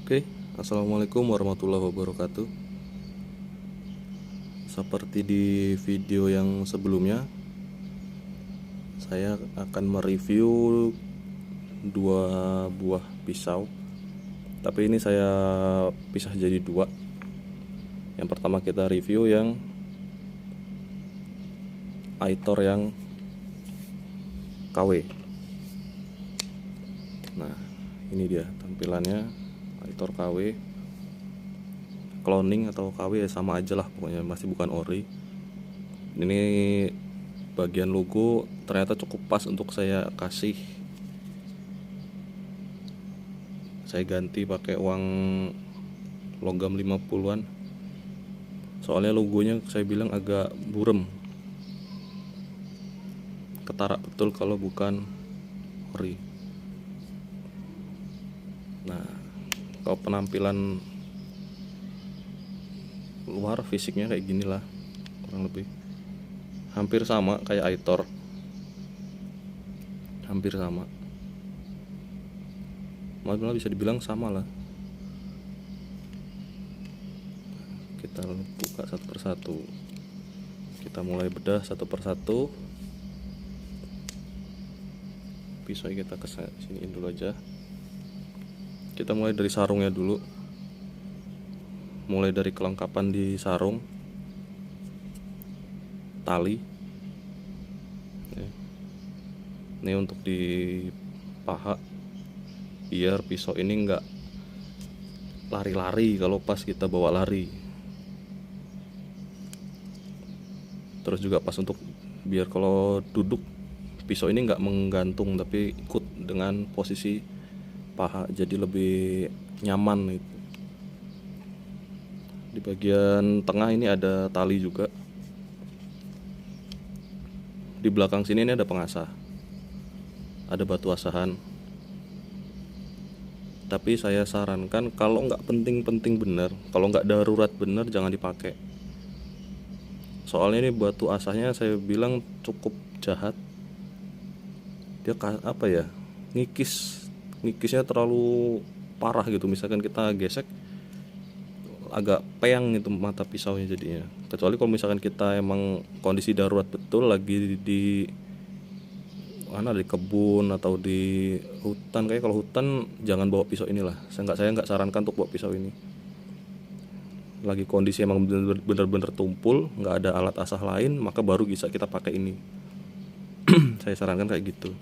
Oke, assalamualaikum warahmatullahi wabarakatuh. Seperti di video yang sebelumnya, saya akan mereview dua buah pisau. Tapi ini saya pisah jadi dua. Yang pertama kita review yang Aitor yang KW. Nah, ini dia tampilannya Aitor KW. Cloning atau KW ya sama aja lah, pokoknya masih bukan ori. Ini bagian logo ternyata cukup pas untuk saya kasih. Saya ganti pakai uang logam 50-an. Soalnya logonya saya bilang agak burem, ketara betul kalau bukan ori. Nah, kalau penampilan luar fisiknya kayak gini lah, kurang lebih hampir sama kayak Aitor, hampir sama, malah bisa dibilang sama lah. Kita buka satu persatu, kita mulai bedah satu persatu. Pisau kita kesiniin dulu aja. Kita mulai dari sarungnya dulu. Mulai dari kelengkapan di sarung, tali. Ini untuk di paha, biar pisau ini enggak lari-lari kalau pas kita bawa lari. Terus juga pas untuk biar kalau duduk pisau ini enggak menggantung tapi ikut dengan posisi paha, jadi lebih nyaman gitu. Di bagian tengah ini ada tali juga. Di belakang sini ini ada pengasah, ada batu asahan. Tapi saya sarankan kalau nggak penting-penting bener, kalau nggak darurat bener, jangan dipakai. Soalnya ini batu asahnya saya bilang cukup jahat. Dia apa ya, ngikisnya terlalu parah gitu. Misalkan kita gesek, agak peyang gitu mata pisaunya jadinya. Kecuali kalau misalkan kita emang kondisi darurat betul, lagi di mana, di kebun atau di hutan. Kayak kalau hutan jangan bawa pisau inilah. Saya nggak sarankan untuk bawa pisau ini. Lagi kondisi emang bener-bener tumpul, nggak ada alat asah lain, maka baru bisa kita pakai ini. Saya sarankan kayak gitu.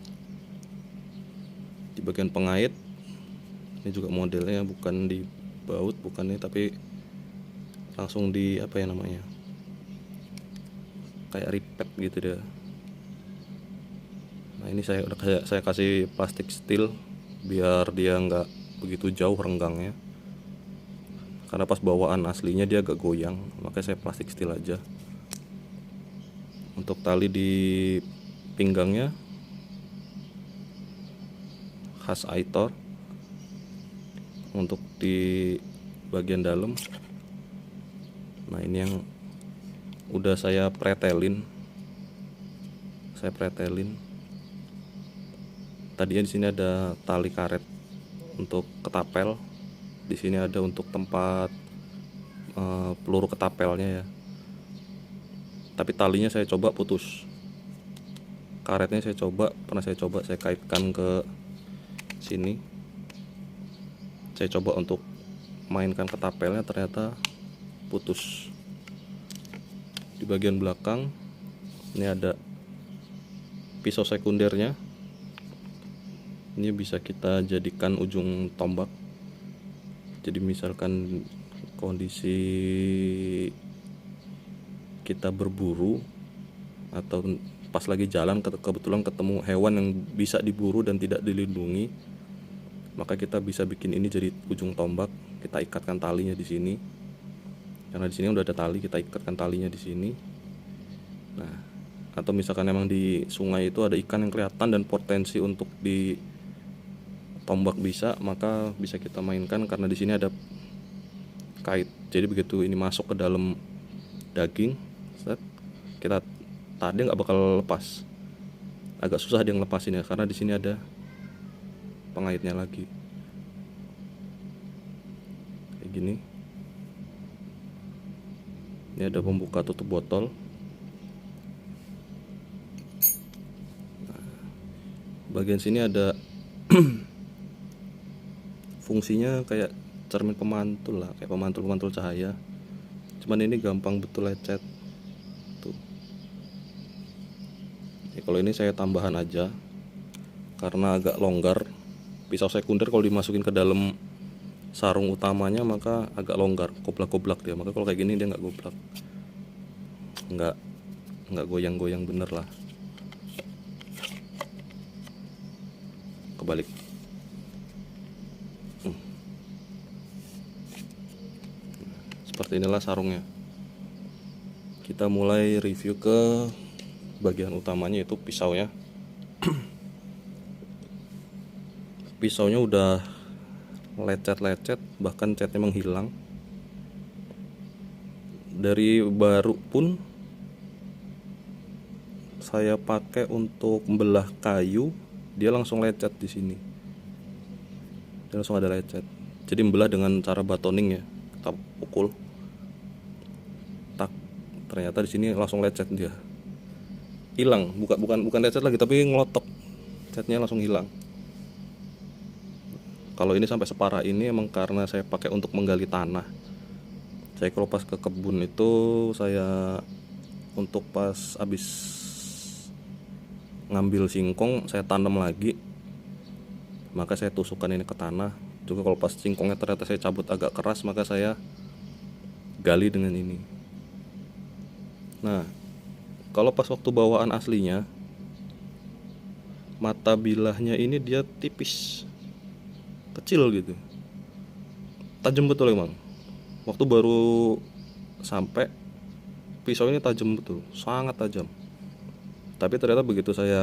Di bagian pengait, ini juga modelnya bukan di baut, bukan ini, tapi langsung di apa ya namanya, kayak ripet gitu dia. Nah, ini saya kasih plastik steel biar dia nggak begitu jauh renggangnya, karena pas bawaan aslinya dia agak goyang, makanya saya plastik steel aja. Untuk tali di pinggangnya khas Aitor. Untuk di bagian dalam, nah ini yang udah saya pretelin. Tadinya di sini ada tali karet untuk ketapel. Di sini ada untuk tempat peluru ketapelnya ya. Tapi talinya saya coba putus. Karetnya saya kaitkan ke sini. Saya coba untuk mainkan ketapelnya, ternyata putus. Di bagian belakang ini ada pisau sekundernya. Ini bisa kita jadikan ujung tombak. Jadi misalkan kondisi kita berburu atau pas lagi jalan kebetulan ketemu hewan yang bisa diburu dan tidak dilindungi, maka kita bisa bikin ini jadi ujung tombak. Kita ikatkan talinya di sini. Karena di sini udah ada tali, kita ikatkan talinya di sini. Nah, atau misalkan emang di sungai itu ada ikan yang kelihatan dan potensi untuk di tombak bisa, maka bisa kita mainkan karena di sini ada kait. Jadi begitu ini masuk ke dalam daging, kita tadi nggak bakal lepas. Agak susah dia ngelepasin ya, karena di sini ada pengaitnya lagi. Ini ada pembuka tutup botol. Bagian sini ada fungsinya kayak cermin pemantul lah, kayak pemantul cahaya. Cuman ini gampang betul lecet. Tuh. Kalau ini saya tambahan aja karena agak longgar. Pisau sekunder kalau dimasukin ke dalam sarung utamanya maka agak longgar, goblak-goblak dia. Maka kalau kayak gini dia nggak goblak, nggak goyang-goyang bener lah. Kebalik. Seperti inilah sarungnya. Kita mulai review ke bagian utamanya, yaitu pisaunya. Pisaunya udah lecet-lecet, bahkan catnya menghilang. Dari baru pun saya pakai untuk membelah kayu, dia langsung lecet di sini. Dia langsung ada lecet. Jadi membelah dengan cara batoning ya, kita pukul. Tak, ternyata di sini langsung lecet dia. Hilang, bukan lecet lagi tapi ngelotok. Catnya langsung hilang. Kalau ini sampai separah ini emang karena saya pakai untuk menggali tanah. Saya kalau pas ke kebun itu saya untuk pas habis ngambil singkong saya tanam lagi, maka saya tusukkan ini ke tanah. Juga kalau pas singkongnya ternyata saya cabut agak keras, maka saya gali dengan ini. Nah, kalau pas waktu bawaan aslinya, mata bilahnya ini dia tipis, kecil gitu, tajam betul emang. Waktu baru sampai, pisau ini tajam betul, sangat tajam. Tapi ternyata begitu saya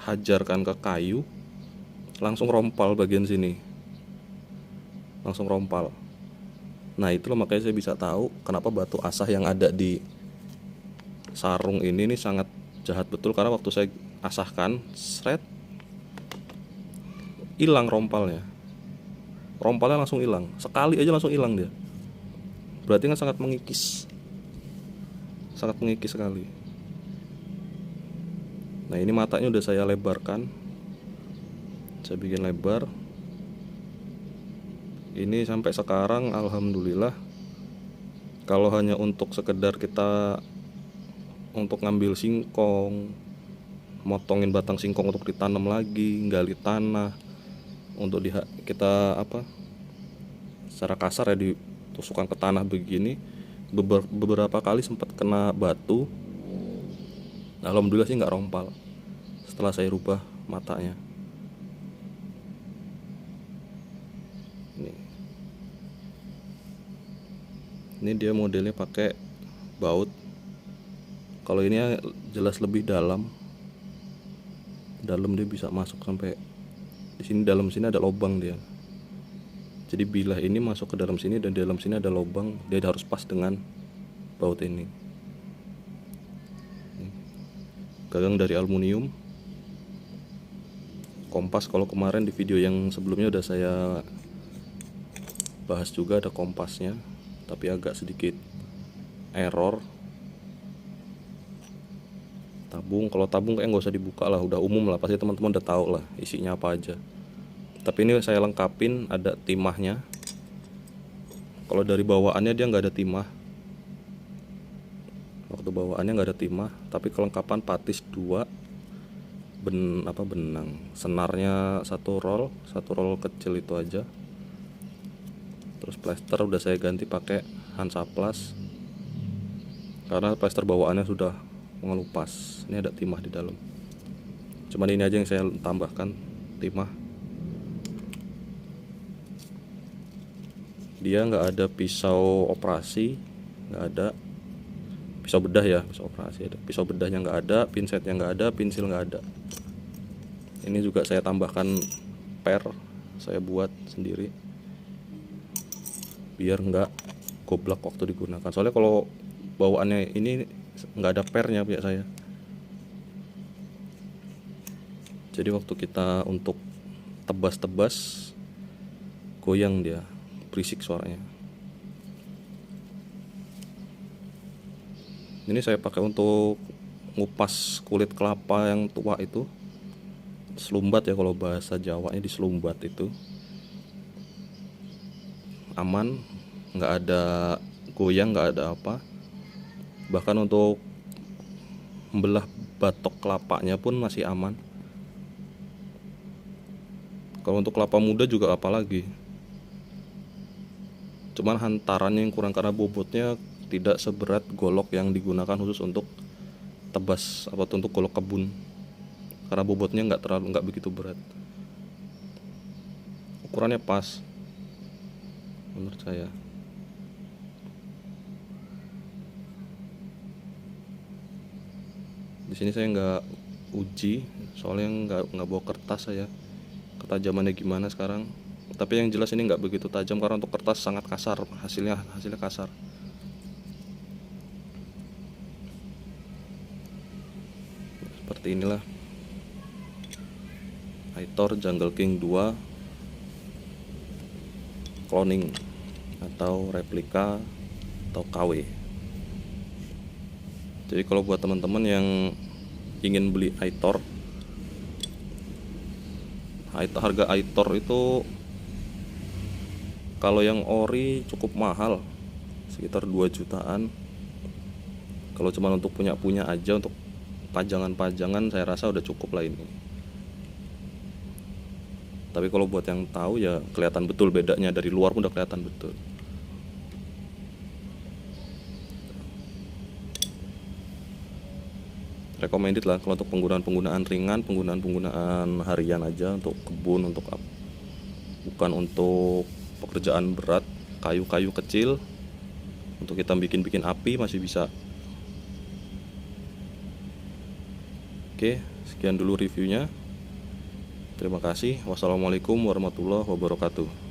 hajarkan ke kayu, langsung rompal bagian sini, langsung rompal. Nah itulah makanya saya bisa tahu kenapa batu asah yang ada di sarung ini sangat jahat betul, karena waktu saya asahkan, hilang rompalnya langsung hilang, sekali aja langsung hilang dia. Berarti kan sangat mengikis sekali. Nah ini matanya udah saya lebarkan, saya bikin lebar. Ini sampai sekarang alhamdulillah, kalau hanya untuk sekedar kita untuk ngambil singkong, motongin batang singkong untuk ditanam lagi, gali tanah, untuk kita secara kasar ya ditusukkan ke tanah begini, beberapa kali sempat kena batu. Alhamdulillah sih nggak rompal setelah saya rubah matanya. Ini dia modelnya pakai baut. Kalau ini jelas lebih dalam dia bisa masuk sampai di sini. Dalam sini ada lubang dia. Jadi bilah ini masuk ke dalam sini dan di dalam sini ada lubang. Dia harus pas dengan baut ini. Gagang dari aluminium. Kompas, kalau kemarin di video yang sebelumnya udah saya bahas juga, ada kompasnya, tapi agak sedikit error. Kalau tabung kayak nggak usah dibuka lah, udah umum lah, pasti teman-teman udah tahu lah isinya apa aja. Tapi ini saya lengkapin, ada timahnya. Kalau dari bawaannya dia nggak ada timah. Waktu bawaannya nggak ada timah, tapi kelengkapan patis 2, benang, senarnya satu roll kecil itu aja. Terus plester udah saya ganti pakai Hansaplast karena plester bawaannya sudah mengelupas. Ini ada timah di dalam, cuman ini aja yang saya tambahkan timah. Dia nggak ada pisau operasi, nggak ada pisau bedah ya, pisau operasi ada, pisau bedahnya nggak ada, pinsetnya nggak ada, pensil nggak ada. Ini juga saya tambahkan per, saya buat sendiri biar nggak goblak waktu digunakan. Soalnya kalau bawaannya ini nggak ada pernya punya saya, jadi waktu kita untuk tebas goyang dia, berisik suaranya. Ini saya pakai untuk ngupas kulit kelapa yang tua itu, selumbat ya kalau bahasa Jawanya, diselumbat itu aman, nggak ada goyang, nggak ada apa. Bahkan untuk membelah batok kelapanya pun masih aman. Kalau untuk kelapa muda juga apalagi, cuman hantarannya yang kurang karena bobotnya tidak seberat golok yang digunakan khusus untuk tebas atau untuk golok kebun, karena bobotnya nggak begitu berat, ukurannya pas menurut saya. Di sini saya nggak uji soalnya nggak bawa kertas saya, ketajamannya gimana sekarang. Tapi yang jelas ini nggak begitu tajam karena untuk kertas sangat kasar, hasilnya kasar. Seperti inilah Aitor Jungle King 2 cloning atau replika atau KW. Jadi kalau buat teman-teman yang ingin beli Aitor, harga Aitor itu kalau yang ori cukup mahal, sekitar 2 jutaan. Kalau cuma untuk punya aja, untuk pajangan saya rasa udah cukup lah ini. Tapi kalau buat yang tahu ya kelihatan betul bedanya, dari luar pun udah kelihatan betul. Recommended lah kalau untuk penggunaan ringan, penggunaan harian aja, untuk kebun, untuk bukan untuk pekerjaan berat. Kayu-kayu kecil untuk kita bikin api masih bisa. Oke, sekian dulu reviewnya. Terima kasih. Wassalamualaikum warahmatullahi wabarakatuh.